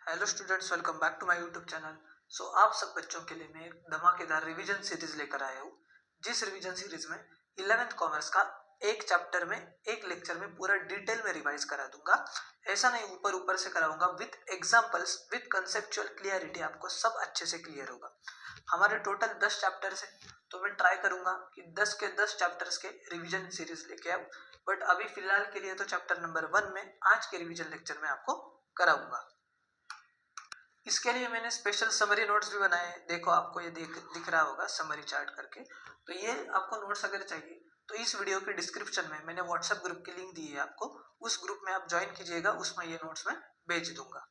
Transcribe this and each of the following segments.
Hello students, welcome back to my YouTube channel. आप सब बच्चों के लिए मैं एक धमाकेदार रिवीजन सीरीज लेकर आया हूँ। जिस रिवीजन सीरीज में 11th कॉमर्स का एक चैप्टर में एक लेक्चर में पूरा डिटेल में रिवाइज करा दूंगा। ऐसा नहीं ऊपर ऊपर से कराऊंगा, with examples, with conceptual clarity आपको सब अच्छे से क्लियर होगा। हमारे टोटल 10 चैप्टर्स है, तो मैं ट्राई करूंगा कि 10 के 10 चैप्टर्स के रिवीजन सीरीज लेके आऊँ। बट अभी फिलहाल के लिए तो चैप्टर नंबर 1 में आज के रिवीजन लेक्चर में आपको कराऊंगा। इसके लिए मैंने स्पेशल समरी नोट्स भी बनाए हैं। देखो, आपको ये दिख रहा होगा समरी चार्ट करके। तो ये आपको नोट्स अगर चाहिए तो इस वीडियो के डिस्क्रिप्शन में मैंने व्हाट्सएप ग्रुप की लिंक दी है आपको, उस ग्रुप में आप ज्वाइन कीजिएगा, उसमें ये नोट्स मैं भेज दूंगा।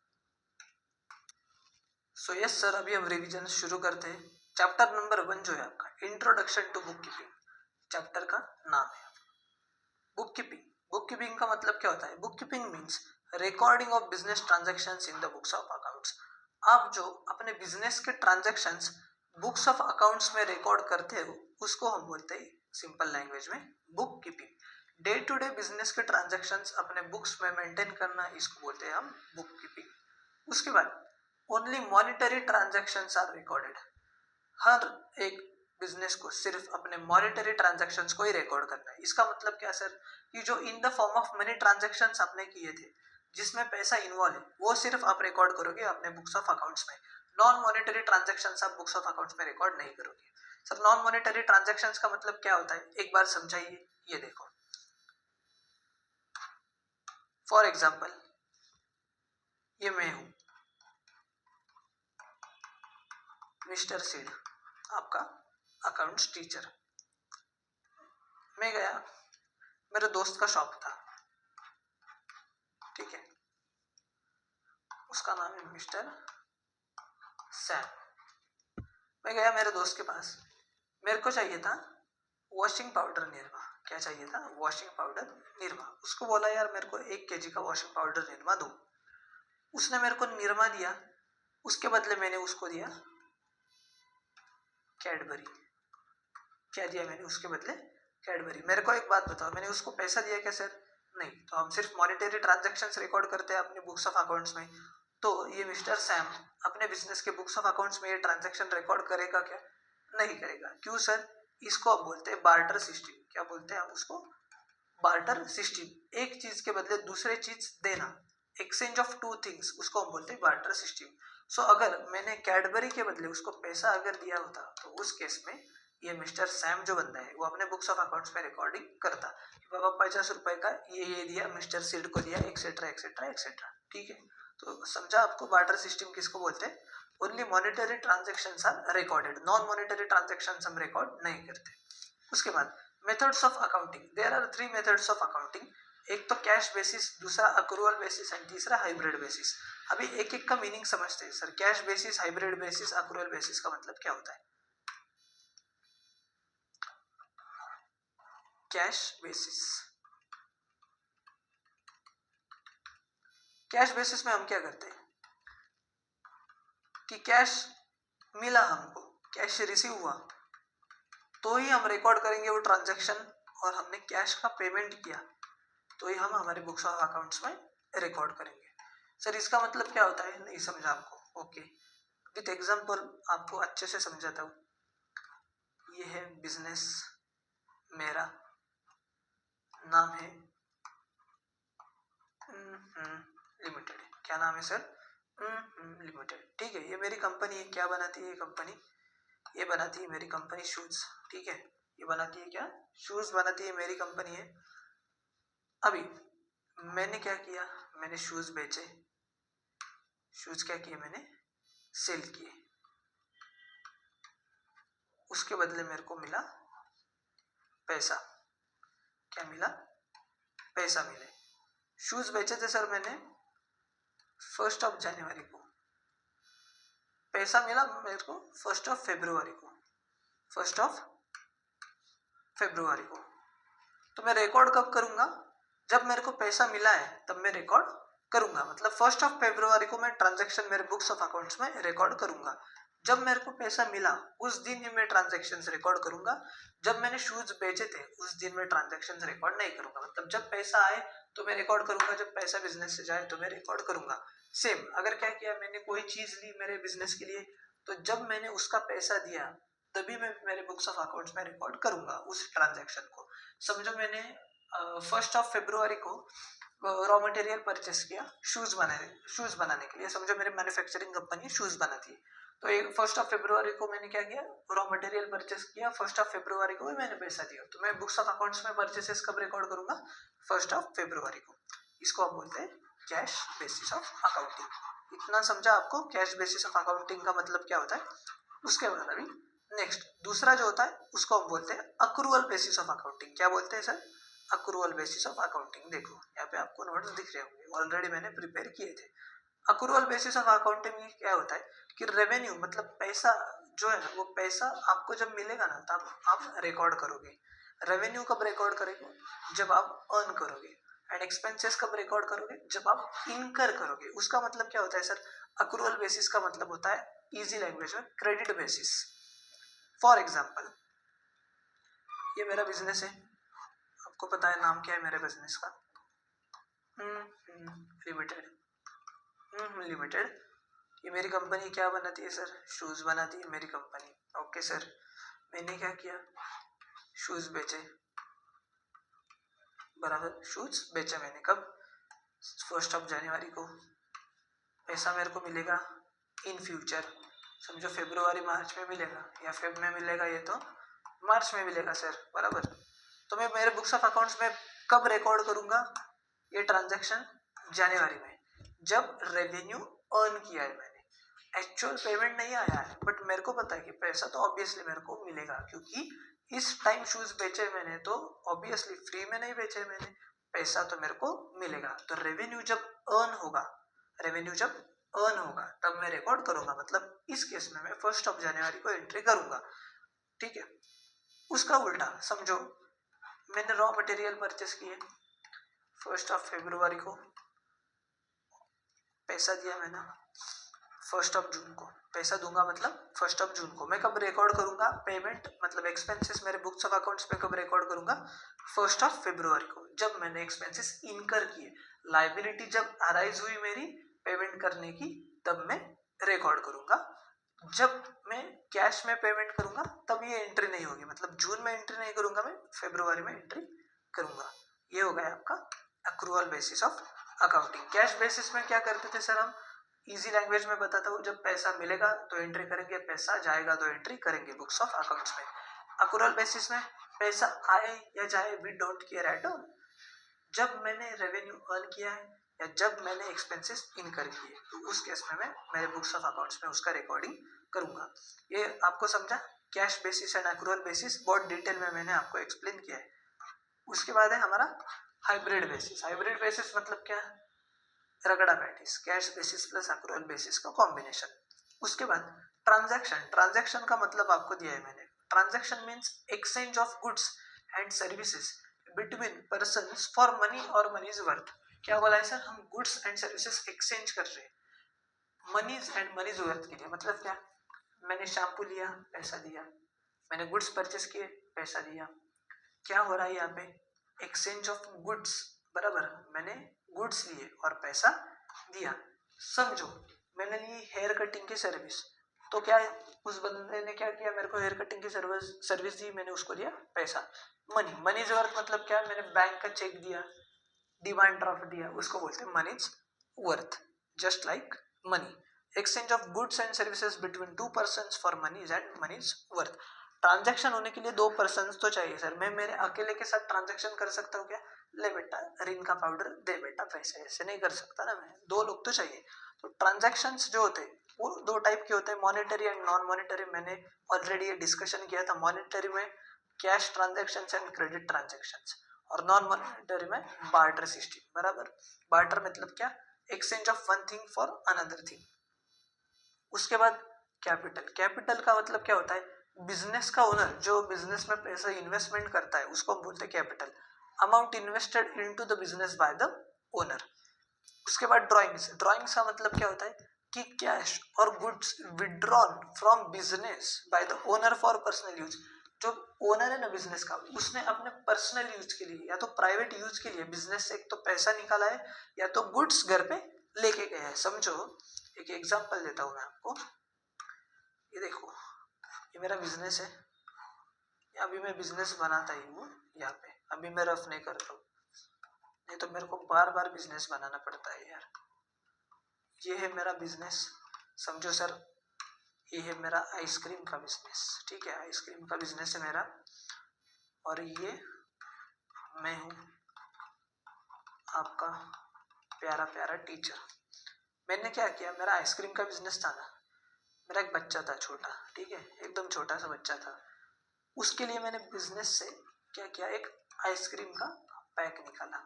यस सर, अभी हम रिवीजन शुरू करते हैं। चैप्टर नंबर 1 जो है आपका introduction to bookkeeping, chapter का नाम है बुक कीपिंग। बुक कीपिंग का मतलब क्या होता है? Book keeping means recording of business transactions in the books of accounts. आप जो अपने बिजनेस के ट्रांजेक्शंस बुक्स ऑफ अकाउंट्स में रिकॉर्ड करते हो उसको हम बोलते हैं सिंपल लैंग्वेज में book keeping. Day to day business के ट्रांजेक्शंस अपने बुक्स में मेंटेन करना, इसको बोलते हैं हम बुक कीपिंग। उसके बाद only monetary transactions are recorded. हर एक बिजनेस को सिर्फ अपने मॉनिटरी ट्रांजैक्शंस को ही रिकॉर्ड करना है। इसका मतलब क्या सर? कि जो in the form of money transactions आपने किए थे, जिसमें पैसा इन्वॉल्व है, वो सिर्फ आप रिकॉर्ड करोगे अपने बुक्स ऑफ अकाउंट्स में। नॉन मॉनिटरी ट्रांजैक्शंस आप बुक्स ऑफ अकाउंट्स में रिकॉर्ड नहीं करोगे। सर, नॉन मॉनिटरी ट्रांजैक्शंस का मतलब क्या होता है? एक बार समझाइए। ये देखो, फॉर एग्जाम्पल ये मैं हूं मिस्टर सीड, आपका अकाउंट्स टीचर। मैं गया, मेरे दोस्त का शॉप था, ठीक है, उसका नाम है मिस्टर सैम। मैं गया मेरे दोस्त के पास, मेरे को चाहिए था वॉशिंग पाउडर निरमा। क्या चाहिए था? Washing powder Nirma. उसको बोला यार मेरे को 1 kg का वॉशिंग पाउडर निरमा दो। उसने मेरे को निरमा दिया, उसके बदले मैंने उसको दिया कैडबरी। क्या दिया मैंने उसके बदले? कैडबरी। मेरे को एक बात बताओ, मैंने उसको पैसा दिया क्या सर? नहीं। तो हम सिर्फ मॉनिटरी ट्रांजैक्शंस रिकॉर्ड करते हैं अपने बुक्स ऑफ अकाउंट्स में। तो ये मिस्टर सैम अपने बिजनेस के बुक्स ऑफ अकाउंट्स में ये ट्रांजैक्शन रिकॉर्ड करेगा क्या? नहीं करेगा। क्यों सर? इसको आप बोलते हैं बार्टर सिस्टम। क्या बोलते हैं आप उसको? Barter system. एक चीज के बदले दूसरे चीज देना, एक्सचेंज ऑफ टू थिंग्स, उसको हम बोलते हैं बार्टर सिस्टम। अगर मैंने कैडबरी के बदले उसको पैसा अगर दिया होता तो उस केस में ये मिस्टर सैम जो बंदा है वो अपने बुक्स ऑफ अकाउंट्स में रिकॉर्डिंग करता कि बाबा 50 रुपए का ये दिया, मिस्टर सीड को दिया, एक्सेट्रा एक्सेट्रा एक्सेट्रा। ठीक है, तो समझा आपको बार्टर सिस्टम किसको बोलते हैं? Only monetary transactions are recorded, non monetary transactions हम रिकॉर्ड नहीं करते। उसके बाद methods of accounting, there are 3 methods of accounting. एक तो कैश बेसिस, दूसरा अक्रूवल बेसिस एंड तीसरा हाइब्रिड बेसिस। अभी एक एक का मीनिंग समझते हैं। Sir, cash basis, hybrid basis, accrual basis का मतलब क्या होता है? कैश बेसिस, कैश बेसिस में हम क्या करते हैं कि कैश मिला हमको, कैश रिसीव हुआ तो ही हम रिकॉर्ड करेंगे वो ट्रांजैक्शन, और हमने कैश का पेमेंट किया तो ही हम हमारे बुक्स ऑफ अकाउंट्स में रिकॉर्ड करेंगे। सर, इसका मतलब क्या होता है? नहीं समझा आपको? ओके, विथ एग्जांपल आपको अच्छे से समझाता हूँ। ये है बिजनेस, मेरा नाम है लिमिटेड। क्या नाम है सर? लिमिटेड। ठीक है, ये मेरी कंपनी है। क्या बनाती है ये कंपनी? ये बनाती है मेरी कंपनी शूज। ठीक है, ये बनाती है क्या? शूज बनाती है मेरी कंपनी है। अभी मैंने क्या किया? मैंने शूज बेचे। शूज क्या किए मैंने? सेल किए। उसके बदले मेरे को मिला पैसा। क्या मिला? पैसा मिले। शूज बेचे थे सर मैंने 1 जनवरी को, पैसा मिला मेरे को 1 फरवरी को। 1 फरवरी को। तो मैं रिकॉर्ड कब करूंगा? जब मेरे को पैसा मिला है तब मैं रिकॉर्ड करूंगा। मतलब 1 फरवरी को मैं ट्रांजैक्शन मेरे बुक्स ऑफ अकाउंट्स में रिकॉर्ड करूंगा। जब मेरे को पैसा मिला उस दिन ही मैं ट्रांजैक्शंस रिकॉर्ड करूंगा, जब मैंने शूज बेचे थे उस दिन मैं ट्रांजैक्शंस रिकॉर्ड नहीं करूंगा। मतलब जब पैसा आए तो मैं रिकॉर्ड करूंगा, जब पैसा बिजनेस से जाए तो मैं रिकॉर्ड करूंगा। सेम अगर क्या किया, मैंने कोई चीज ली मेरे बिजनेस के लिए, तो जब मैंने उसका पैसा दिया तभी मैं मेरे बुक्स ऑफ अकाउंट्स में रिकॉर्ड करूंगा उस ट्रांजैक्शन को। समझो मैंने 1 फरवरी को रॉ मटेरियल परचेस किया शूज बनाने के लिए। समझो मेरी मैन्युफैक्चरिंग कंपनी शूज बनाती है, तो 1 फरवरी को मैंने क्या किया, रॉ मटेरियल परचेस किया। 1 फरवरी को भी मैंने पैसा दिया, तो मैं बुक्स ऑफ अकाउंट्स में परचेसेस कब रिकॉर्ड करूंगा, 1 फरवरी को। इसको आप बोलते हैं कैश बेसिस ऑफ अकाउंटिंग। इतना समझा आपको कैश बेसिस ऑफ अकाउंटिंग का मतलब क्या होता है। उसके बाद अभी नेक्स्ट दूसरा जो होता है उसको हम बोलते हैं अक्रूवल बेसिस ऑफ अकाउंटिंग। क्या बोलते हैं sir, accrual basis of accounting. देखो यहाँ पे आपको नोट्स दिख रहे होंगे, ऑलरेडी मैंने प्रिपेयर किए थे। अक्रूवल बेसिस ऑफ अकाउंटिंग में क्या होता है कि रेवेन्यू मतलब पैसा जो है ना, वो पैसा आपको जब मिलेगा ना तब आप रिकॉर्ड करोगे। रेवेन्यू कब रिकॉर्ड करोगे, जब आप अर्न करोगे। एंड एक्सपेंसेस कब रिकॉर्ड करोगे, जब आप इनकर करोगे। उसका मतलब क्या होता है सर, अक्रूवल बेसिस का मतलब होता है इजी लैंग्वेज में क्रेडिट बेसिस। फॉर एग्जाम्पल ये मेरा बिजनेस है, आपको पता है नाम क्या है मेरे बिजनेस का, लिमिटेड। लिमिटेड। ये मेरी कंपनी क्या बनाती है सर, शूज बनाती है मेरी कंपनी। ओके सर, मैंने क्या किया, शूज बेचे, बराबर शूज बेचे मैंने कब, 1 जनवरी को। पैसा मेरे को मिलेगा इन फ्यूचर, समझो फरवरी मार्च में मिलेगा या फेब में मिलेगा, ये तो मार्च में मिलेगा सर, बराबर। तो मैं मेरे बुक्स ऑफ अकाउंट्स में कब रिकॉर्ड करूंगा ये ट्रांजैक्शन, जनवरी में, जब रेवेन्यू अर्न किया है मैंने। एक्चुअल पेमेंट नहीं आया है, बट मेरे को पता है कि पैसा तो ऑब्वियसली मेरे को मिलेगा, क्योंकि इस टाइम शूज बेचे मैंने तो ऑब्वियसली फ्री में नहीं बेचे मैंने, पैसा तो मेरे को मिलेगा। तो रेवेन्यू जब अर्न होगा, रेवेन्यू जब अर्न होगा तब मैं रिकॉर्ड करूंगा। मतलब इस केस में मैं 1 जनवरी को एंट्री करूंगा, ठीक है। उसका उल्टा समझो, मैंने रॉ मटेरियल परचेस किए 1 फरवरी को, पैसा दिया मैंने 1 जून को, पैसा दूंगा मतलब 1 जून को। मैं कब रिकॉर्ड करूंगा पेमेंट, मतलब एक्सपेंसेस मेरे बुक्स ऑफ अकाउंट्स में कब रिकॉर्ड करूंगा, 1 फरवरी को, जब मैंने एक्सपेंसेस इनकर किए। लाइबिलिटी जब अराइज हुई मेरी पेमेंट करने की, तब मैं रिकॉर्ड करूंगा। जब मैं कैश में पेमेंट करूंगा तब ये एंट्री नहीं होगी, मतलब जून में एंट्री नहीं करूंगा, मैं फरवरी में एंट्री करूंगा। ये हो गया आपका accrual basis of accounting. Cash basis में क्या करते थे सर हम, इजी लैंग्वेज में बताता हूँ, जब पैसा मिलेगा तो एंट्री करेंगे, पैसा जाएगा तो एंट्री करेंगे बुक्स ऑफ अकाउंट्स में। अक्रूवल बेसिस में पैसा आए या जाए we don't care at all. जब मैंने रेवेन्यू अर्न किया है या जब मैंने एक्सपेंसेस इनकर किए, तो उस केस में मैं मेरे बुक्स ऑफ अकाउंट्स में उसका रिकॉर्डिंग करूंगा। ये आपको समझा, cash basis and accrual basis बहुत डिटेल में मैंने आपको एक्सप्लेन किया है। उसके बाद है हमारा हाइब्रिड बेसिस। हाइब्रिड बेसिस मतलब क्या है, रगड़ा patties, cash basis plus accrual basis का कॉम्बिनेशन। उसके बाद ट्रांजैक्शन। ट्रांजैक्शन का मतलब आपको दिया है मैंने, transaction means exchange of goods and services between persons for money और मनीज वर्थ। क्या बोला है सर, हम गुड्स एंड सर्विसेज एक्सचेंज कर रहे हैं मनीज एंड मनीज वर्थ के लिए। मतलब क्या, मैंने शैम्पू लिया पैसा दिया, मैंने गुड्स परचेस किए पैसा दिया। क्या हो रहा है यहाँ पे, एक्सचेंज ऑफ गुड्स, बराबर, मैंने गुड्स लिए और पैसा दिया। समझो मैंने ली हेयर कटिंग की सर्विस, तो क्या है, उस बंदे ने क्या किया, मेरे को हेयर कटिंग की सर्विस दी, मैंने उसको दिया पैसा, मनी। मनीज वर्थ मतलब क्या, मैंने बैंक का चेक दिया, डिमांड ड्राफ्ट दिया, उसको बोलते हैं money's worth. Just like money, exchange of goods and services between two persons for money's and money's worth. Transaction होने के लिए 2 पर्सन्स तो चाहिए सर। मैं मेरे अकेले के साथ ट्रांजैक्शन कर सकता हूँ क्या, ले बेटा रिन का पाउडर दे बेटा पैसे, ऐसे नहीं कर सकता ना मैं, 2 लोग तो चाहिए। तो ट्रांजैक्शंस जो होते हैं वो 2 टाइप के होते हैं, मॉनेटरी एंड नॉन मॉनेटरी। मैंने ऑलरेडी ये डिस्कशन किया था, मॉनेटरी में cash transactions and credit transactions, और नॉन मॉनेटरी में बार्टर सिस्टम, बराबर। बार्टर मतलब क्या, exchange of one thing for another thing. उसके बाद कैपिटल। कैपिटल का मतलब क्या होता है, बिजनेस का ओनर जो बिजनेस में पैसा इन्वेस्टमेंट करता है उसको हम बोलते हैं capital, amount invested into the business by the owner. उसके बाद ड्राइंग्स। ड्राइंग्स का मतलब क्या होता है, कि कैश और goods withdrawn from business by the owner for personal use. जो ओनर है ना बिजनेस का, उसने अपने पर्सनल यूज के लिए या तो प्राइवेट यूज के लिए बिजनेस से एक तो पैसा निकाला है या तो गुड्स घर पे लेके गए हैं। समझो, एक एग्जांपल देता हूँ मैं आपको। ये देखो, ये मेरा बिजनेस है, अभी मैं बिजनेस बनाता ही हूँ यहाँ पे, अभी मैं रफ नहीं करता हूँ, नहीं तो मेरे को बार बार बिजनेस बनाना पड़ता है यार। ये है मेरा बिजनेस, समझो सर, ये है मेरा आइसक्रीम का बिजनेस, ठीक है, आइसक्रीम का बिजनेस है मेरा। और ये मैं हूँ आपका प्यारा प्यारा टीचर। मैंने क्या किया, मेरा आइसक्रीम का बिजनेस था ना, मेरा एक बच्चा था छोटा, ठीक है, एकदम छोटा सा बच्चा था, उसके लिए मैंने बिजनेस से क्या किया, एक आइसक्रीम का पैक निकाला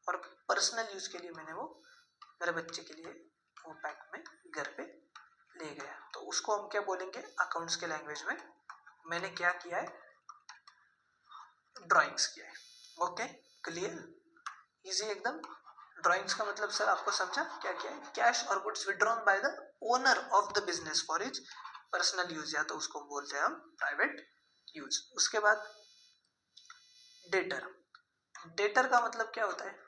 और पर्सनल यूज के लिए मैंने वो मेरे बच्चे के लिए वो पैक में घर पे ले गया। तो उसको हम क्या बोलेंगे अकाउंट्स के लैंग्वेज में, मैंने क्या किया है, ड्राइंग्स किया है। ओके, क्लियर, इजी एकदम। ड्राइंग्स का मतलब सर आपको समझा क्या किया है, कैश और goods withdrawn by the owner of the business for is personal use, या तो उसको बोलते हैं हम प्राइवेट यूज। उसके बाद डेटर। डेटर का मतलब क्या होता है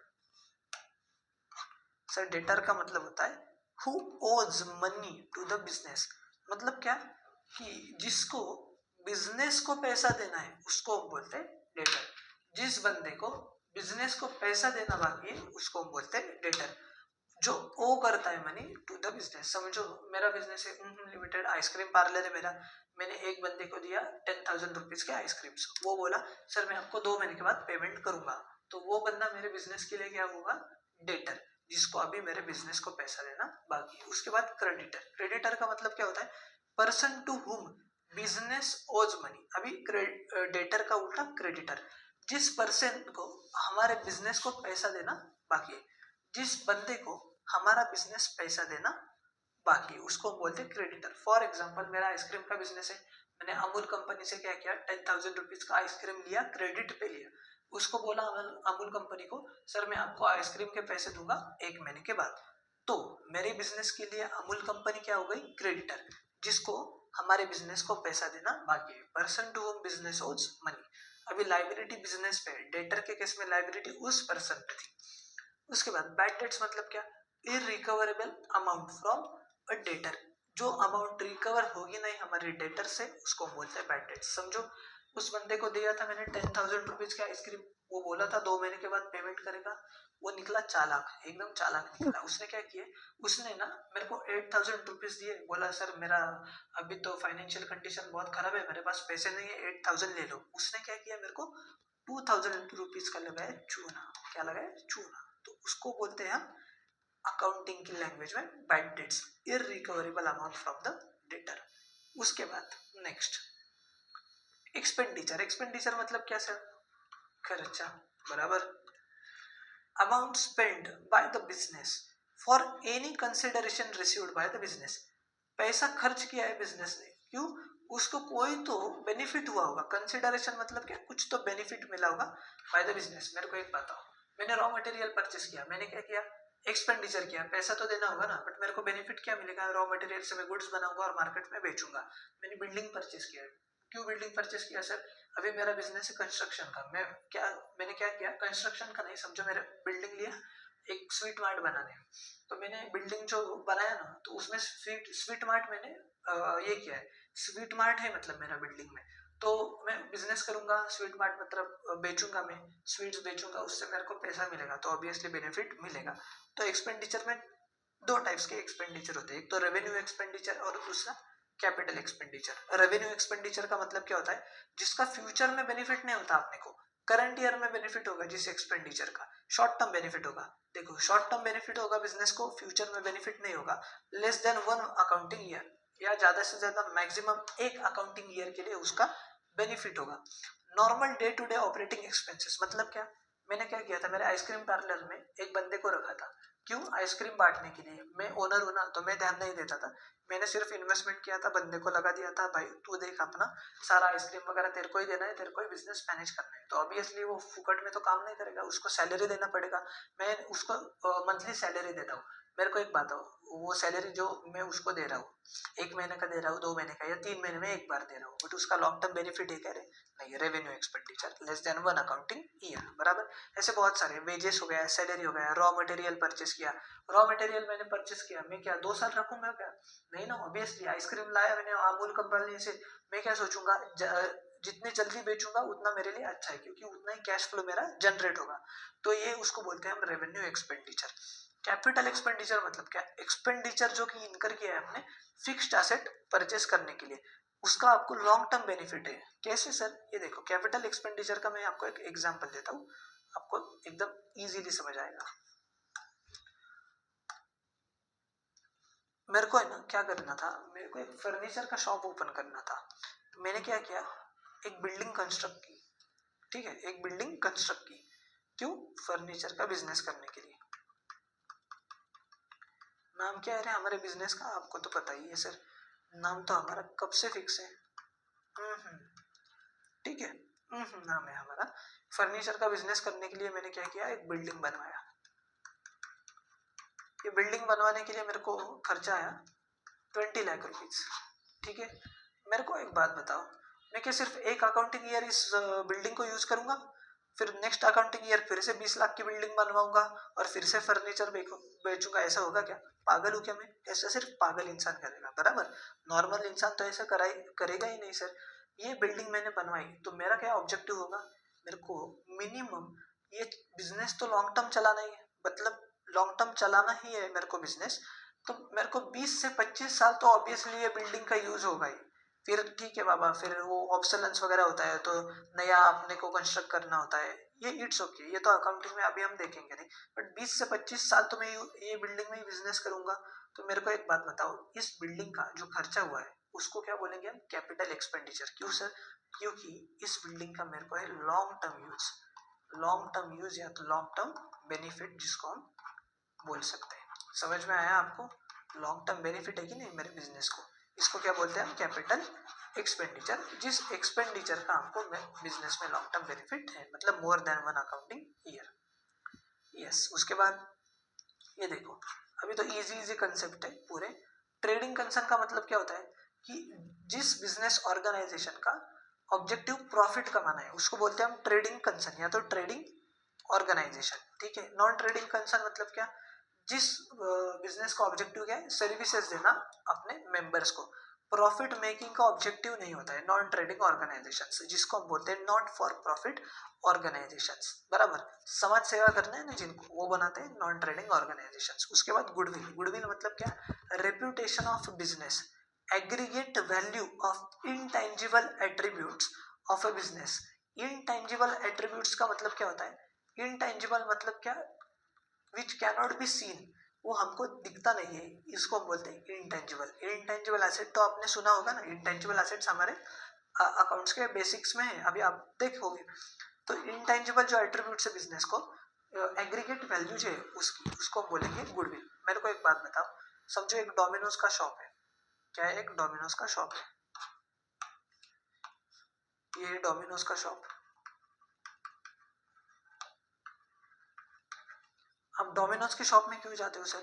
सर, डेटर का मतलब होता है हु ओज मनी टू द बिजनेस। मतलब क्या, कि जिसको बिजनेस को पैसा देना है उसको हम बोलते हैं डेटर। जिस बंदे को बिजनेस को पैसा देना बाकी है उसको हम बोलते हैं डेटर। जो ओ करता है मनी टू द बिजनेस। समझो, मेरा बिजनेस है लिमिटेड आइसक्रीम पार्लर है मेरा, मैंने एक बंदे को दिया 10,000 रुपीज के आइसक्रीम्स, वो बोला सर मैं आपको 2 महीने के बाद पेमेंट करूंगा, तो वो बंदा मेरे बिजनेस के लिए क्या होगा, डेटर, जिसको अभी मेरे बिजनेस को पैसा देना बाकी है। उसके बाद क्रेडिटर। क्रेडिटर का मतलब क्या होता है, पर्सन टू हुम बिजनेस ओज मनी। अभी डेटर का उल्टा क्रेडिटर, जिस पर्सन को हमारे बिजनेस को पैसा देना बाकी है, जिस बंदे को हमारा बिजनेस पैसा देना बाकी उसको बोलते हैं क्रेडिटर। फॉर एग्जांपल, मेरा आइसक्रीम का बिजनेस है, मैंने अमूल कंपनी से क्या किया, 10,000 रुपीज का आइसक्रीम लिया, क्रेडिट पे लिया। उसको बोला अमूल कंपनी को सर मैं आपको आइसक्रीम के पैसे दूंगा 1 महीने के बाद। तो मेरे बिजनेस के लिए अमूल कंपनी क्या हो गई, क्रेडिटर, जिसको हमारे बिजनेस को पैसा देना बाकी है, पर्सन टू होम बिजनेस ओज मनी। अभी लाइबिलिटी बिजनेस पे, डेटर के केस में लाइबिलिटी उस पर्सन पे थी। उसके बाद बैड डेट्स मतलब क्या, irrecoverable amount from a debtor. जो अमाउंट रिकवर होगी नहीं हमारे डेटर से उसको बोलते हैं बैड डेट्स। समझो, उस बंदे को दिया था मैंने 10,000 रुपीज का आइसक्रीम, वो बोला था 2 महीने के बाद पेमेंट करेगा, वो निकला चालाक, एकदम चालाक निकला। उसने क्या किया, उसने ना मेरे को 8,000 रुपीज दिए, बोला सर मेरा अभी तो फाइनेंशियल कंडीशन बहुत खराब है, मेरे पास पैसे नहीं है, 8,000 ले लो। उसने क्या किया, मेरे को 2,000 रुपीज का लगाया चूना। क्या लगाया, चूना। तो उसको बोलते हैं हम अकाउंटिंग की लैंग्वेज में bad debts, irrecoverable amount from the debtor. उसके बाद नेक्स्ट एक्सपेंडिचर। एक्सपेंडिचर मतलब क्या सर, खर्चा, बराबर, amount spend by the business for any consideration received by the business. पैसा खर्च किया है बिजनेस ने, क्यों, उसको कोई तो बेनिफिट हुआ होगा। कंसिडरेशन मतलब क्या, कुछ तो बेनिफिट मिला होगा बाय द बिजनेस। मेरे को एक बताओ, मैंने रॉ मटेरियल परचेस किया, मैंने क्या किया, एक्सपेंडिचर किया, पैसा तो देना होगा ना, बट मेरे को बेनिफिट क्या मिलेगा, रॉ मटेरियल से मैं गुड्स बनाऊंगा और मार्केट में बेचूंगा। मैंने बिल्डिंग परचेस किया, क्यों बिल्डिंग परचेस किया सर, अभी मेरा बिजनेस है कंस्ट्रक्शन का, मैंने क्या किया, कंस्ट्रक्शन का नहीं, समझो मेरे बिल्डिंग लिया एक स्वीट मार्ट बनाने। तो मैंने बिल्डिंग जो बनाया ना, तो उसमें स्वीट मार्ट मैंने ये किया है, स्वीट मार्ट है मतलब मेरा बिल्डिंग में, तो मैं बिजनेस करूंगा, स्वीट मार्ट मतलब बेचूंगा, मैं स्वीट्स बेचूंगा, उससे मेरे को पैसा मिलेगा, तो ऑब्वियसली बेनिफिट मिलेगा। तो एक्सपेंडिचर में 2 टाइप्स के एक्सपेंडिचर होते हैं, एक तो रेवेन्यू एक्सपेंडिचर और दूसरा कैपिटल एक्सपेंडिचर। रेवेन्यू एक्सपेंडिचर का मतलब क्या होता है, जिसका फ्यूचर में बेनिफिट नहीं होता अपने को, करंट ईयर में बेनिफिट होगा जिस एक्सपेंडिचर का, शॉर्ट टर्म बेनिफिट होगा। देखो, शॉर्ट टर्म बेनिफिट होगा बिजनेस को, फ्यूचर में बेनिफिट नहीं होगा, लेस देन 1 अकाउंटिंग ईयर, या ज्यादा से ज्यादा मैक्सिमम 1 अकाउंटिंग ईयर के लिए उसका बेनिफिट होगा। Normal day to day operating expenses मतलब क्या, मैंने क्या किया था, मेरे आइसक्रीम पार्लर में एक बंदे को रखा था, क्यों, आइसक्रीम बांटने के लिए। मैं ओनर हूं ना, तो मैं ध्यान नहीं देता था मैंने सिर्फ इन्वेस्टमेंट किया था, बंदे को लगा दिया था, भाई तू देख अपना सारा आइसक्रीम वगैरह तेरे को ही देना है, तेरे को ही बिजनेस मैनेज करना है। तो ऑब्वियसली वो फुकट में तो काम नहीं करेगा, उसको सैलरी देना पड़ेगा। मैं उसको मंथली सैलरी देता हूँ। मेरे को एक बात हो, वो सैलरी जो मैं उसको दे रहा हूँ, 1 महीने का दे रहा हूँ, 2 महीने का या 3 महीने में एक बार दे रहा हूँ, बट उसका लॉन्ग टर्म बेनिफिट है कह रहे नहीं, revenue expenditure less than 1 accounting year, बराबर। ऐसे बहुत सारे वेजेस हो गया, सैलरी हो गया, रॉ मटेरियल परचेस किया, रॉ मटेरियल मैंने परचेस किया, मैं क्या 2 साल रखूंगा क्या? नहीं ना, ऑब्वियसली आइसक्रीम लाया मैंने अमूल कंपनी से, मैं क्या सोचूंगा जितनी जल्दी बेचूंगा उतना मेरे लिए अच्छा है, क्योंकि उतना ही कैश फ्लो मेरा जनरेट होगा। तो ये उसको बोलते हैं हम रेवेन्यू एक्सपेंडिचर। कैपिटल एक्सपेंडिचर मतलब क्या? एक्सपेंडिचर जो कि इनकर किया है आपने फिक्स्ड एसेट परचेस करने के लिए, उसका आपको लॉन्ग टर्म बेनिफिट है। कैसे सर? ये देखो, कैपिटल एक्सपेंडिचर का मैं आपको एक एग्जांपल देता हूँ, आपको एकदम इजीली समझ आएगा। मेरे को है ना क्या करना था, मेरे को एक फर्नीचर का शॉप ओपन करना था। मैंने क्या किया, एक बिल्डिंग कंस्ट्रक्ट की, ठीक है, एक बिल्डिंग कंस्ट्रक्ट की। क्यों? फर्नीचर का बिजनेस करने के लिए। नाम क्या है रे हमारे बिजनेस का? आपको तो पता ही है सर, नाम तो हमारा कब से फिक्स है। हम्म, ठीक है। नाम है हमारा। फर्नीचर का बिजनेस करने के लिए मैंने क्या किया, एक बिल्डिंग बनवाया। ये बिल्डिंग बनवाने के लिए मेरे को खर्चा आया 20 लाख रुपीज, ठीक है। मेरे को एक बात बताओ, मैं क्या सिर्फ एक अकाउंटिंग ईयर इस बिल्डिंग को यूज करूंगा, फिर नेक्स्ट अकाउंटिंग ईयर फिर से 20 लाख की बिल्डिंग बनवाऊंगा और फिर से फर्नीचर बेचूंगा? ऐसा होगा क्या? पागल हूँ क्या मैं? ऐसा सिर्फ पागल इंसान करेगा, बराबर। नॉर्मल इंसान तो ऐसा करेगा ही नहीं सर। ये बिल्डिंग मैंने बनवाई तो मेरा क्या ऑब्जेक्टिव होगा, मेरे को मिनिमम ये बिजनेस तो लॉन्ग टर्म चलाना ही है, मतलब लॉन्ग टर्म चलाना ही है मेरे को बिजनेस। तो मेरे को 20 से 25 साल तो ऑब्वियसली ये बिल्डिंग का यूज होगा ही। फिर ठीक है बाबा, फिर वो ऑब्सोलेंस वगैरह होता है तो नया अपने को कंस्ट्रक्ट करना होता है, ये इट्स ओके, ये तो अकाउंटिंग में अभी हम देखेंगे नहीं। बट 20 से 25 साल तो मैं ये बिल्डिंग में ही बिजनेस करूंगा। तो मेरे को एक बात बताओ, इस बिल्डिंग का जो खर्चा हुआ है उसको क्या बोलेंगे हम? Capital expenditure. क्यों सर? क्योंकि इस बिल्डिंग का मेरे को है long term use, long term use या तो लॉन्ग टर्म बेनिफिट जिसको हम बोल सकते हैं। समझ में आया आपको? लॉन्ग टर्म बेनिफिट है कि नहीं मेरे बिजनेस को, इसको क्या बोलते हैं हम? Capital expenditure. जिस एक्सपेंडिचर का आपको बिजनेस में लॉन्ग टर्म बेनिफिट है, मतलब more than 1 accounting year. Yes, उसके बाद ये देखो, अभी तो इजी इजी कंसेप्ट है पूरे। ट्रेडिंग कंसर्न का मतलब क्या होता है कि जिस बिजनेस ऑर्गेनाइजेशन का ऑब्जेक्टिव प्रॉफिट कमाना है उसको बोलते हैं हम ट्रेडिंग कंसर्न या तो ट्रेडिंग ऑर्गेनाइजेशन, ठीक है। नॉन ट्रेडिंग कंसर्न मतलब क्या? जिस बिजनेस का ऑब्जेक्टिव क्या है? सर्विसेज देना अपने मेंबर्स को, प्रॉफिट मेकिंग का ऑब्जेक्टिव नहीं होता है। नॉन ट्रेडिंग ऑर्गेनाइजेशंस जिसको हम बोलते हैं नॉट फॉर प्रॉफिट ऑर्गेनाइजेशंस, बराबर। समाज सेवा करना है ना जिनको, वो बनाते हैं नॉन ट्रेडिंग ऑर्गेनाइजेशंस। उसके बाद गुडविल। गुडविल मतलब क्या? Reputation of business, aggregate value of intangible attributes of a business. Intangible attributes का मतलब क्या होता है? इनटेंजिबल मतलब क्या? विच कैनॉट बी सीन, वो हमको दिखता नहीं है, इसको हम बोलते हैं इंटेंजिबल। इंटेंजिबल एसेट तो आपने सुना होगा ना, इंटेंजिबल एसेट्स हमारे अकाउंट्स के बेसिक्स में है, अभी आप देखोगे। तो इंटेंजिबल जो एट्रीब्यूट्स है बिजनेस को, एग्रीगेट वैल्यू जो है उसकी, उसको हम बोलेंगे गुडविल। मेरे को एक बात बताओ, समझो एक डोमिनोज का शॉप है। क्या है? एक डोमिनोज का शॉप है, ये डोमिनोज का शॉप। आप डोमिनोज की शॉप में क्यों जाते हो सर?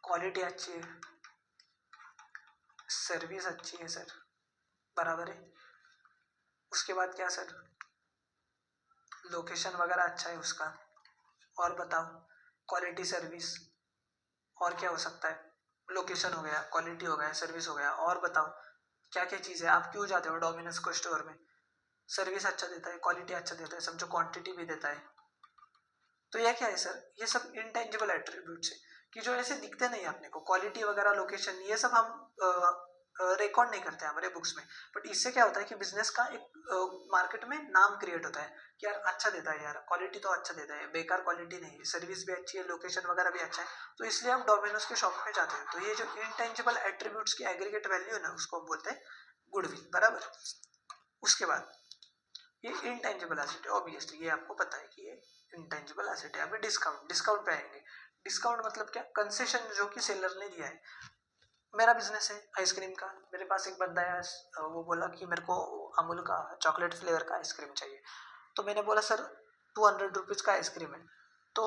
क्वालिटी अच्छी है, सर्विस अच्छी है सर, बराबर है। उसके बाद क्या सर? लोकेशन वगैरह अच्छा है उसका, और बताओ? क्वालिटी सर्विस, और क्या हो सकता है? लोकेशन हो गया, क्वालिटी हो गया, सर्विस हो गया, और बताओ क्या क्या चीज़ है? आप क्यों जाते हो डोमिनोज को स्टोर में? सर्विस अच्छा देता है, क्वालिटी अच्छा देता है, समझो क्वांटिटी भी देता है। तो यह क्या है सर? ये सब इंटेंजिबल एट्रीब्यूट्स है कि जो ऐसे दिखते नहीं अपने को। क्वालिटी वगैरह, लोकेशन, ये सब हम रिकॉर्ड नहीं करते हमारे बुक्स में। बट इससे क्या होता है कि बिजनेस का एक मार्केट में नाम क्रिएट होता है कि यार अच्छा देता है, यार क्वालिटी तो अच्छा देता है, बेकार क्वालिटी नहीं है, सर्विस भी अच्छी है, लोकेशन वगैरह भी अच्छा है, तो इसलिए हम डोमिनोज के शॉप में जाते हैं। तो ये जो इंटेंजिबल एट्रीब्यूट्स की एग्रीगेट वैल्यू है ना, उसको हम बोलते हैं गुडविल, बराबर। उसके बाद ये इनटेंजिबल एसेट है, ऑब्वियसली ये आपको पता है कि ये इनटेंजिबल एसेट है। अभी डिस्काउंट, डिस्काउंट पे आएंगे। डिस्काउंट मतलब क्या, कंसेशन जो कि सेलर ने दिया है। मेरा बिजनेस है आइसक्रीम का, मेरे पास एक बंदा है, वो बोला कि मेरे को अमूल का चॉकलेट फ्लेवर का आइसक्रीम चाहिए। तो मैंने बोला सर 200 रुपीज़ का आइसक्रीम है। तो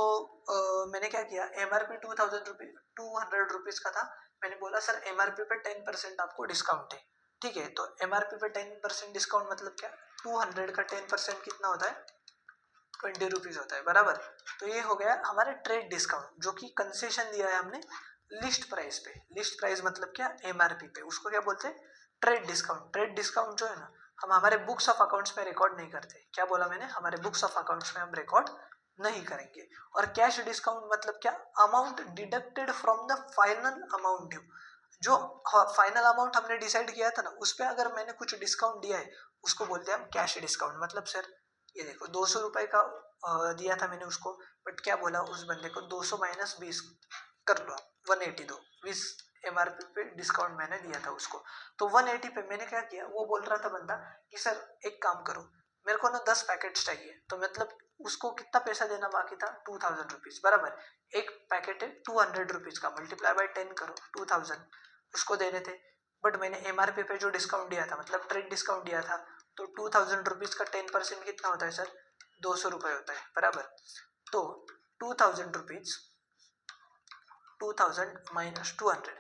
मैंने क्या किया, MRP 200 रुपीज़ का था। मैंने बोला सर MRP पे 10% आपको डिस्काउंट है। ठीक है, तो MRP पे 10% डिस्काउंट मतलब क्या, 200 का 10% कितना होता है, 20 रुपीज़ होता है, बराबर। तो ये हो गया हमारे ट्रेड डिस्काउंट, जो कि कंसेशन दिया है हमने लिस्ट प्राइस पे। लिस्ट प्राइस मतलब क्या, MRP पे, उसको क्या बोलते हैं, ट्रेड डिस्काउंट। ट्रेड डिस्काउंट जो है ना, हम हमारे बुक्स ऑफ अकाउंट्स में रिकॉर्ड नहीं करते। क्या बोला मैंने, हमारे बुक्स ऑफ अकाउंट्स में हम रिकॉर्ड नहीं करेंगे। और कैश डिस्काउंट मतलब क्या, amount deducted from the final amount due. जो फाइनल अमाउंट हमने डिसाइड किया था ना, उस पर अगर मैंने कुछ डिस्काउंट दिया है, उसको बोलते हैं हम कैश डिस्काउंट। मतलब सर ये देखो 200 रुपए का दिया था मैंने उसको, बट क्या बोला उस बंदे को, 200 माइनस 20 कर लो, 180 दो, 20 MRP पे डिस्काउंट मैंने दिया था उसको। तो 180 पे मैंने क्या किया, वो बोल रहा था बंदा कि सर एक काम करो, मेरे को ना 10 पैकेट्स चाहिए। तो मतलब उसको कितना पैसा देना बाकी था, 2000 रुपीज, बराबर। एक पैकेट है 200 रुपीज का, मल्टीप्लाई बाय 10 करो, 2000 उसको देने थे। बट मैंने MRP पे जो डिस्काउंट दिया था, मतलब ट्रेड डिस्काउंट दिया था, तो 2000 रुपीज का 10% कितना होता है सर, 200 रुपये होता है, बराबर। तो 2000 रुपीज, 2000 माइनस 200,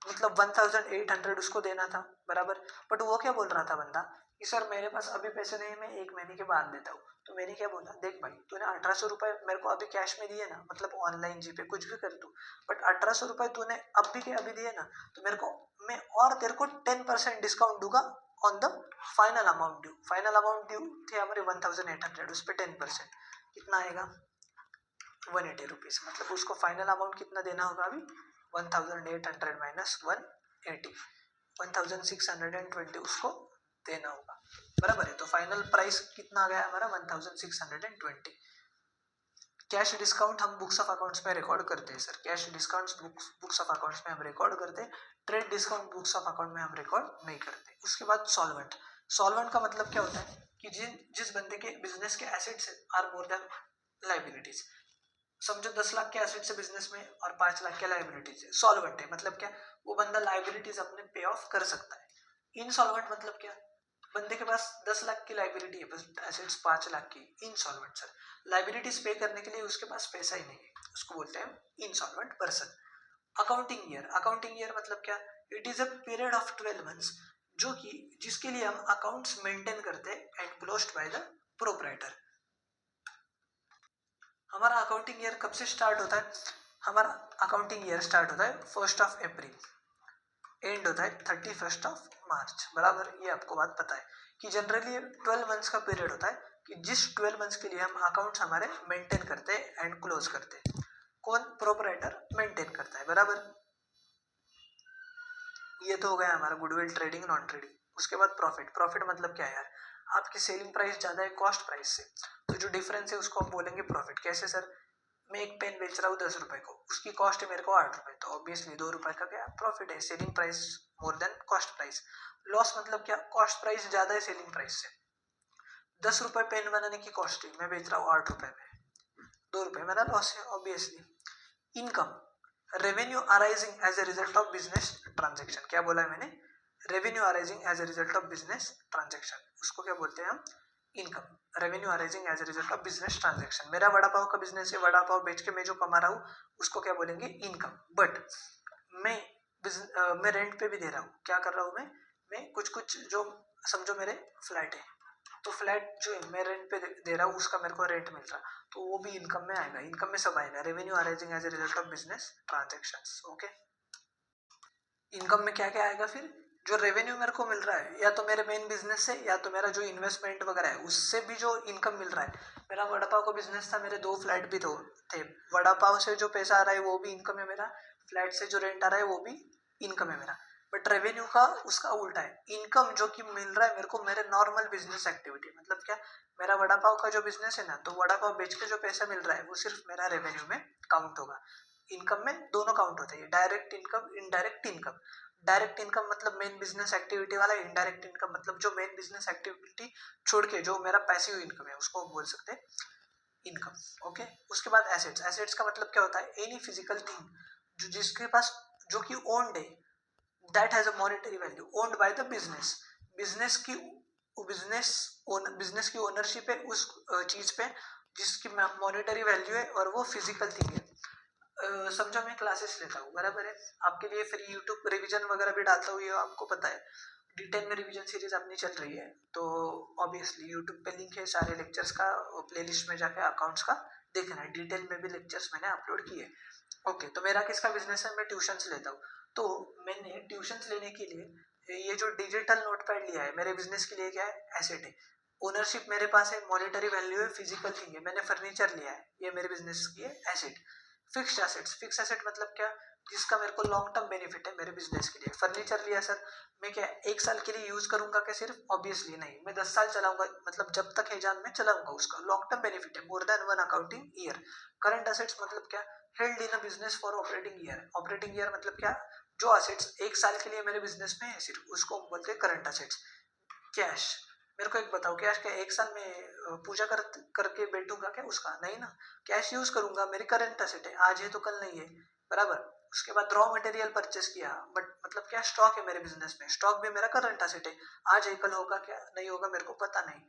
मतलब 1800 उसको देना था, बराबर। बट वो क्या बोल रहा था बंदा कि सर मेरे पास अभी पैसे नहीं है, मैं 1 महीने के बाद देता हूँ। तो मैंने क्या बोला, देख भाई तूने 1800 रुपये मेरे को अभी कैश में दिए ना, मतलब ऑनलाइन जीपे कुछ भी कर तू, बट 1800 रुपये तूने अभी के अभी दिए ना, तो मेरे को मैं और तेरे को 10% डिस्काउंट दूंगा on the final amount due. Final amount due थे हमारे 1800, उस पर 10% कितना आएगा, 180 रुपीज़। मतलब उसको फाइनल अमाउंट कितना देना होगा अभी, 1800 माइनस 180, 1620 उसको देना होगा, बराबर है। तो फाइनल प्राइस कितना आ गया हमारा, 1620। कैश डिस्काउंट हम बुक्स ऑफ अकाउंट्स में रिकॉर्ड करते हैं sir, cash discounts books of accounts में हम रिकॉर्ड करते हैं, trade discount books of account में हम रिकॉर्ड नहीं करते। उसके बाद सॉल्वेंट। सॉल्वेंट का मतलब क्या होता है कि जिस बंदे के बिजनेस के assets are more than liabilities. समझो 10 लाख के एसेट्स है बिजनेस में और 5 लाख के लाइबिलिटीज है, सॉल्वेंट है। मतलब क्या, वो बंदा लाइबिलिटीज अपने पे ऑफ कर सकता है। इनसॉल्वेंट मतलब क्या, बंदे के पास 10 लाख की लाइबिलिटी है, बस एसेट्स 5 लाख की, इनसॉल्वेंट सर। लाइबिलिटीज पे करने के लिए उसके पास पैसा ही नहीं है, उसको बोलते हैं insolvent person. Accounting year. Accounting year मतलब क्या, it is a period of 12 months, जो कि जिसके लिए हम अकाउंट्स मेंटेन करते हैं and closed by the proprietor. हमारा अकाउंटिंग ईयर कब से स्टार्ट होता है, हमारा अकाउंटिंग ईयर स्टार्ट होता है 1 अप्रैल, एंड होता है 31 मार्च, बराबर। ये आपको बात पता है कि जनरली 12 मंथ्स का पीरियड होता है, कि जिस 12 मंथ्स के लिए हम अकाउंट्स हमारे मेंटेन करते हैं एंड क्लोज करते हैं। कौन, प्रोपराइटर मेंटेन करता है, बराबर। ये तो हो गया हमारा गुडविल, ट्रेडिंग, नॉन ट्रेडिंग। उसके बाद प्रॉफिट। प्रॉफिट मतलब क्या है यार, आपकी सेलिंग प्राइस ज्यादा है कॉस्ट प्राइस से, तो जो डिफरेंस है उसको हम बोलेंगे प्रॉफिट। कैसे सर, मैं एक पेन बेच रहा हूँ 10 रुपए को, उसकी कॉस्ट है मेरे को 8 रुपए, तो ऑब्वियसली 2 रुपए का क्या प्रॉफिट है, selling price more than cost price. Loss मतलब क्या, कॉस्ट प्राइस ज्यादा है सेलिंग प्राइस से। 10 रुपए पेन बनाने की कॉस्ट है, मैं बेच रहा हूँ 8 रुपए में, 2 रुपए मेरा लॉस है obviously. Income, revenue arising as a result of business transaction. क्या बोला है मैंने, revenue arising as a result of business transaction, उसको क्या बोलते हैं हम, income. Revenue arising as a result of business transaction. मेरा वड़ा पाव का बिजनेस है, वड़ा पाव बेच के मैं जो कमा रहा हूँ उसको क्या बोलेंगे, इनकम। बट मैं मैं रेंट पे भी दे रहा हूँ, क्या कर रहा हूँ मैं कुछ कुछ जो, समझो मेरे फ्लैट है, तो फ्लैट जो है मैं रेंट पे दे रहा हूँ, उसका मेरे को रेंट मिल रहा, तो वो भी इनकम में आएगा। इनकम में सब आएगा, revenue arising as a result of business transactions. Okay, income में क्या क्या आएगा फिर, जो रेवेन्यू मेरे को मिल रहा है या तो मेरे मेन बिजनेस से, या तो मेरा जो इन्वेस्टमेंट वगैरह है उससे भी जो इनकम मिल रहा है। मेरा वड़ा पाव का बिजनेस था, मेरे 2 फ्लैट भी थे, वड़ा पाव से जो पैसा आ रहा है वो भी इनकम है मेरा, फ्लैट से जो रेंट आ रहा है वो भी इनकम है मेरा। बट रेवेन्यू का उसका उल्टा है, इनकम जो कि मिल रहा है मेरे को मेरे नॉर्मल बिजनेस एक्टिविटी। मतलब क्या, मेरा वड़ा पाव का जो बिजनेस है ना, तो वड़ा पाव बेच के जो पैसा मिल रहा है वो सिर्फ मेरा रेवेन्यू में काउंट होगा। इनकम में दोनों काउंट होते हैं, direct income, indirect income. Direct income मतलब मेन बिजनेस एक्टिविटी वाला, इनडायरेक्ट इनकम मतलब जो मेन बिजनेस एक्टिविटी छोड़ के जो मेरा पैसिव इनकम है उसको बोल सकते हैं इनकम। ओके, उसके बाद एसेट्स। एसेट्स का मतलब क्या होता है, एनी फिजिकल थिंग जो जिसके पास जो कि ओन्ड है, that has a monetary value, owned by the business. Business की बिजनेस की ओनरशिप है उस चीज पे जिसकी मॉनेटरी वैल्यू है और वो फिजिकल थिंग है। समझो मैं क्लासेस लेता हूँ, बराबर है, आपके लिए फिर यूट्यूब रिवीजन वगैरह भी डालता हूँ, ये आपको पता है। D10 में रिवीजन सीरीज अपनी चल रही है, तो ऑब्वियसली यूट्यूब पे लिंक है सारे लेक्चर्स का, प्लेलिस्ट में जाके अकाउंट्स का देखना है, डिटेल में भी लेक्चर्स मैंने अपलोड किए। ओके, तो मेरा किसका बिजनेस है, मैं ट्यूशंस लेता हूँ। तो मैंने ट्यूशंस लेने के लिए ये जो डिजिटल नोटपैड लिया है, मेरे बिजनेस के लिए क्या है, एसेट है। ओनरशिप मेरे पास है, मॉनेटरी वैल्यू है, फिजिकल थिंग है। मैंने फर्नीचर लिया है, ये मेरे बिजनेस की है asset. Fixed assets, fix asset मतलब क्या, जिसका मेरे को लॉन्ग टर्म बेनिफिट है मेरे बिजनेस के लिए। फर्नीचर लिया सर, मैं क्या एक साल के लिए यूज करूंगा क्या सिर्फ, ऑब्वियसली नहीं, मैं 10 साल चलाऊंगा, मतलब जब तक है जान में चलाऊंगा, उसका लॉन्ग टर्म बेनिफिट है, more than one accounting year. Current assets मतलब क्या, held in a business for operating year. Operating year मतलब क्या, जो एसेट्स एक साल के लिए मेरे बिजनेस में है सिर्फ, उसको हम बोलते हैं करंट एसेट्स। कैश, मेरे को एक बताओ, कैश क्या एक साल में पूजा करके बैठूंगा क्या उसका, नहीं ना, कैश यूज करूंगा, मेरी करंट एसेट है, आज है तो कल नहीं है, बराबर। उसके बाद रॉ मटेरियल परचेस किया, बट मतलब क्या, स्टॉक है मेरे बिजनेस में, स्टॉक भी मेरा करंट एसेट है, आज है कल होगा क्या नहीं होगा मेरे को पता नहीं,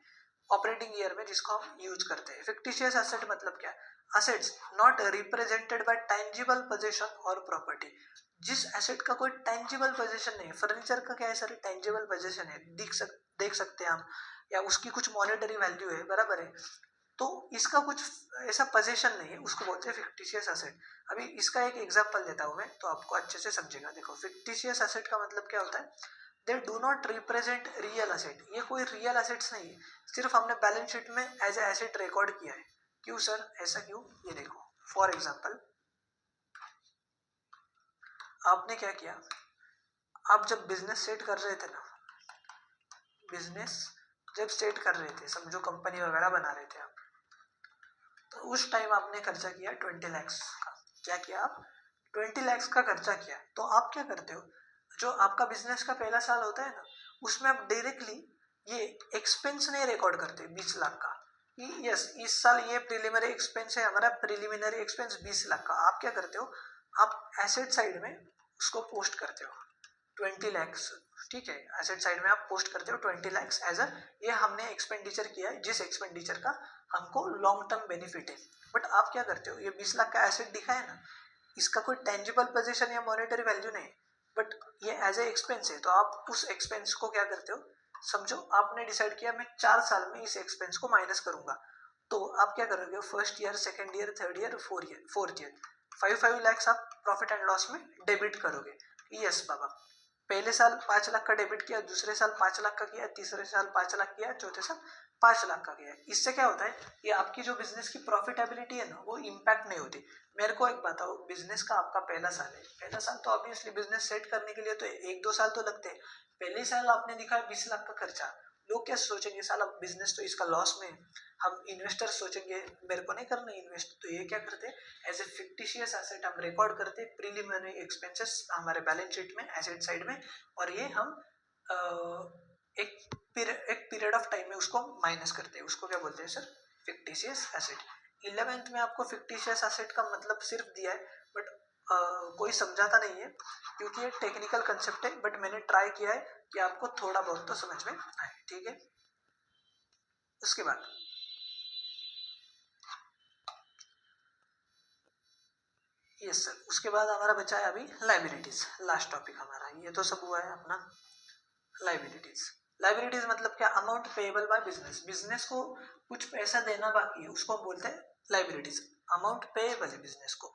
ऑपरेटिंग ईयर में जिसको हम यूज करते हैं। फिक्टिशियस एसेट मतलब क्या, assets not represented by tangible position और प्रॉपर्टी। जिस एसेट का कोई टेंजिबल पोजीशन नहीं है, फर्नीचर का क्या है सर, टेंजिबल पोजीशन है, देख सकते हैं हम, या उसकी कुछ मॉनेटरी वैल्यू है, बराबर है। तो इसका कुछ ऐसा पोजीशन नहीं है, उसको बोलते हैं फिक्टिशियस एसेट। अभी इसका एक एग्जांपल देता हूं मैं, तो आपको अच्छे से समझेगा। देखो, फिक्टिशियस एसेट का मतलब क्या होता है, they do not represent real asset. ये कोई रियल एसेट्स नहीं है, सिर्फ हमने बैलेंस शीट में एज ए एसेट रिकॉर्ड किया है। क्यों सर, ऐसा क्यों, ये देखो। फॉर एग्जाम्पल, आपने क्या किया, आप जब बिजनेस सेट कर रहे थे ना, बिजनेस जब सेट कर रहे थे, समझो कंपनी वगैरह बना रहे थे आप, तो उस टाइम आपने खर्चा किया 20 लाख का। क्या किया आप, 20 लाख का खर्चा किया। तो आप क्या करते हो, जो आपका बिजनेस का पहला साल होता है ना, उसमें आप डायरेक्टली ये एक्सपेंस नहीं रिकॉर्ड करते 20 लाख का, कि यस इस साल ये प्रिलिमिनरी एक्सपेंस है हमारा, प्रिलिमिनरी एक्सपेंस 20 लाख का। आप क्या करते हो, आप एसेट साइड में उसको पोस्ट करते हो 20 लैक्स, ठीक है, एसेट साइड में आप पोस्ट करते हो 20 लैक्स एज अ, ये हमने एक्सपेंडिचर किया है, जिस एक्सपेंडिचर का हमको लॉन्ग टर्म बेनिफिट है। बट आप क्या करते हो, ये 20 लाख का एसेट दिखा है ना, इसका कोई टेंजिबल पोजीशन या मॉनेटरी वैल्यू नहीं, बट ये एज ए एक्सपेंस है, तो आप उस एक्सपेंस को क्या करते हो, समझो आपने डिसाइड किया मैं 4 साल में इस एक्सपेंस को माइनस करूंगा, तो आप क्या करोगे, first year, second year, third year, fourth year 5 lakhs आप प्रॉफिट एंड लॉस में डेबिट करोगे। यस बाबा, पहले साल 5 लाख का डेबिट किया, दूसरे साल 5 लाख का किया, तीसरे साल 5 लाख किया, चौथे साल 5 लाख का किया। इससे क्या होता है, ये आपकी जो बिजनेस की प्रॉफिटेबिलिटी है ना, वो इम्पैक्ट नहीं होती। मेरे को एक बताओ, बिजनेस का आपका पहला साल है, पहला साल तो ऑब्वियसली बिजनेस सेट करने के लिए तो 1-2 साल तो लगते हैं। पहले साल आपने दिखा 20 लाख का खर्चा, लोग क्या सोचेंगे, साला बिजनेस तो इसका लॉस में है। हम इन्वेस्टर सोचेंगे मेरे को नहीं करना इन्वेस्ट, तो ये क्या करते हैं, एज ए फिक्टिशियस एसेट हम रिकॉर्ड करते हैं प्रीलिमिनरी एक्सपेंसेस हमारे बैलेंस शीट में, एसेट साइड में, और ये हम एक पीरियड ऑफ टाइम में उसको माइनस करते हैं, उसको क्या बोलते हैं सर, फिक्टिशियस एसेट। 11th में आपको फिक्टिशियस एसेट का मतलब सिर्फ दिया है, बट कोई समझाता नहीं है, क्योंकि ये टेक्निकल कंसेप्ट है, बट मैंने ट्राई किया है कि आपको थोड़ा बहुत तो समझ में आए, ठीक है। उसके बाद यस सर, उसके बाद हमारा बचा है अभी लाइबिलिटीज, लास्ट टॉपिक हमारा, ये तो सब हुआ है अपना। लाइबिलिटीज, लाइबिलिटीज मतलब क्या, amount payable by business, business को कुछ पैसा देना बाकी है, उसको बोलते हैं लाइबिलिटीज। अमाउंट पेएबल है बिजनेस को,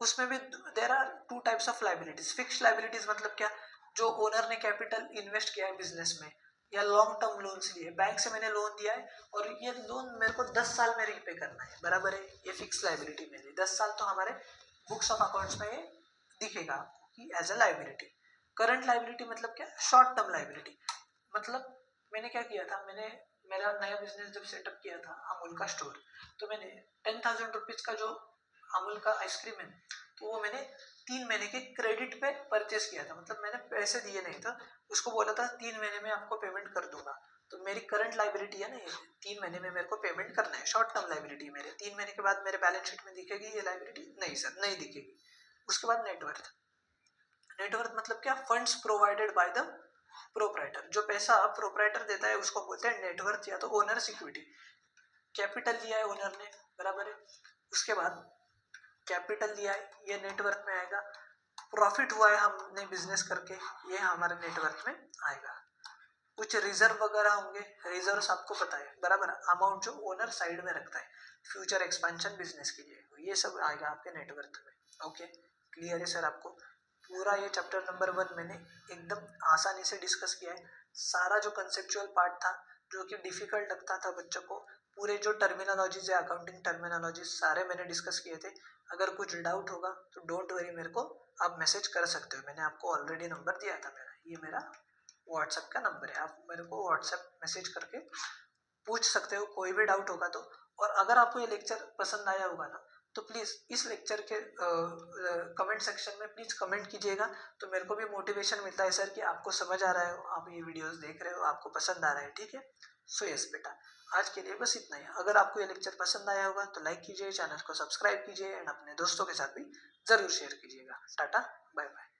उसमें भी there are 2 types of liabilities. Fixed liabilities मतलब क्या, जो ओनर ने कैपिटल इन्वेस्ट किया है बिजनेस में, या लॉन्ग टर्म लोन्स लिए, बैंक से मैंने लोन दिया है और ये लोन मेरे को 10 साल में रीपे करना है, बराबर है, ये फिक्स लाइबिलिटी मेरी 10 साल तो हमारे बुक्स ऑफ अकाउंट्स में ये दिखेगा आपको कि as a liability. Current liability मतलब क्या, शॉर्ट टर्म लाइबिलिटी, मतलब मैंने क्या किया था, मैंने मेरा नया बिजनेस जब सेटअप किया था अमूल का स्टोर, तो मैंने 10,000 रुपीज का जो अमूल का आइसक्रीम है, तो वो मैंने 3 महीने के क्रेडिट पे परचेस किया था, मतलब मैंने पैसे दिए नहीं था, उसको बोला था 3 महीने में आपको पेमेंट कर दूंगा। तो मेरी करंट लाइबिलिटी है ना, ये 3 महीने में मेरे को पेमेंट करना है, शॉर्ट टर्म लाइबिलिटी मेरे, 3 महीने के बाद मेरे बैलेंस शीट में दिखेगी ये लाइबिलिटी? नहीं सर, नहीं दिखेगी। उसके बाद नेटवर्थ। नेटवर्थ मतलब क्या? Funds provided by the proprietor. जो पैसा प्रोप्राइटर देता है उसको बोलते हैं नेटवर्थ या तो ओनर्स इक्विटी। कैपिटल लिया है ओनर ने, बराबर है। उसके बाद कैपिटल लिया है, ये नेटवर्थ में आएगा। प्रॉफिट हुआ है हमने बिजनेस करके, ये हमारे नेटवर्थ में आएगा। कुछ रिजर्व वगैरह होंगे, रिजर्व्स आपको पता है, बराबर, अमाउंट जो ओनर साइड में रखता है फ्यूचर एक्सपेंशन बिजनेस के लिए, ये सब आएगा आपके नेटवर्थ में। ओके, क्लियर है सर आपको? पूरा ये चैप्टर नंबर 1 मैंने एकदम आसानी से डिस्कस किया है। सारा जो कंसेप्चुअल पार्ट था, जो कि डिफिकल्ट लगता था बच्चों को, पूरे जो टर्मिनोलॉजीज है, अकाउंटिंग टर्मिनोलॉजीज, सारे मैंने डिस्कस किए थे। अगर कुछ डाउट होगा तो डोंट वरी, मेरे को आप मैसेज कर सकते हो। मैंने आपको ऑलरेडी नंबर दिया था मेरा, ये मेरा व्हाट्सएप का नंबर है, आप मेरे को व्हाट्सएप मैसेज करके पूछ सकते हो कोई भी डाउट होगा तो। और अगर आपको ये लेक्चर पसंद आया होगा ना, तो प्लीज़ इस लेक्चर के कमेंट सेक्शन में प्लीज़ कमेंट कीजिएगा, तो मेरे को भी मोटिवेशन मिलता है सर कि आपको समझ आ रहा है, आप ये वीडियोस देख रहे हो, आपको पसंद आ रहा है। ठीक है, सो यस बेटा, आज के लिए बस इतना ही। अगर आपको ये लेक्चर पसंद आया होगा तो लाइक कीजिए, चैनल को सब्सक्राइब कीजिए एंड अपने दोस्तों के साथ भी ज़रूर शेयर कीजिएगा। Tata, bye bye.